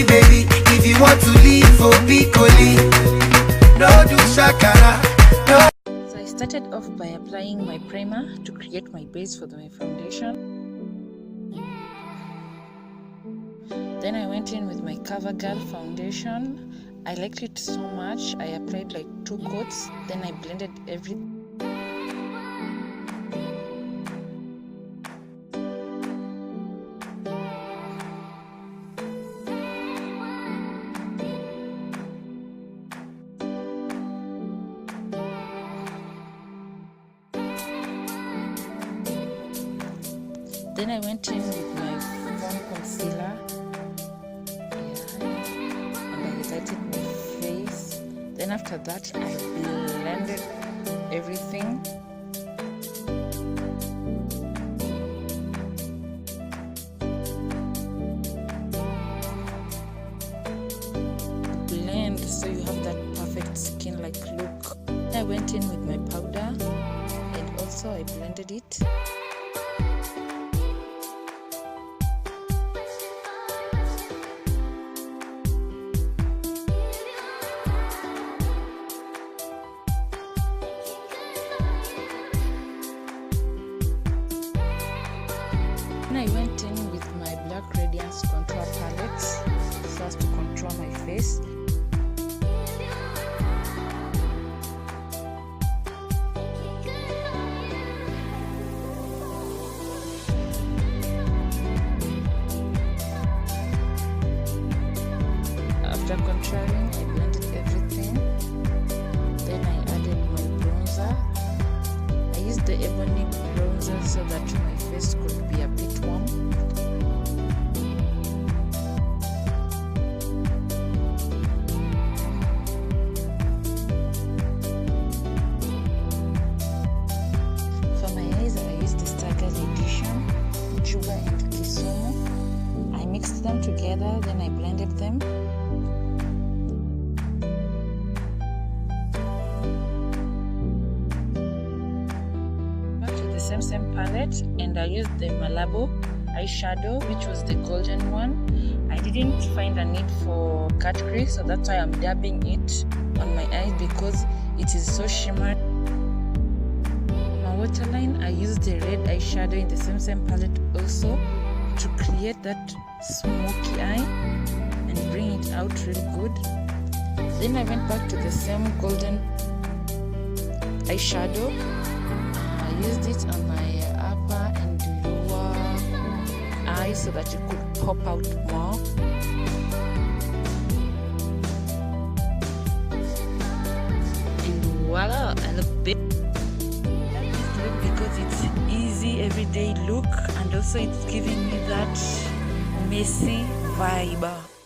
baby. If you want to leave for Piccoli, no do shakara, no. So I started off by applying my primer to create my base for my foundation. Then I went in with my CoverGirl foundation. I liked it so much, I applied like 2 coats, then I blended everything. Then I went in with my Fawn concealer, and I highlighted my face. Then after that, I blended everything. Blend so you have that perfect skin-like look. I went in with my powder, and also I blended it. I went in with my black Radiance contour palette so as to contour my face. After contouring, I blended everything. Then I added my bronzer. I used the Ebony Bronzer so that my face could be a bit warm. For my eyes, I used the Staggered Edition, Juga and Kisumu. I mixed them together, then I blended them. Same palette, and I used the Malabo eyeshadow, which was the golden one. I didn't find a need for cut crease, so that's why I'm dabbing it on my eyes because it is so shimmery. My waterline, I used the red eyeshadow in the same palette also to create that smoky eye and bring it out real good. Then I went back to the same golden eyeshadow. I used it on my upper and lower eye so that it could pop out more. And voila, I look big. I like this look because it's easy everyday look, and also it's giving me that messy vibe.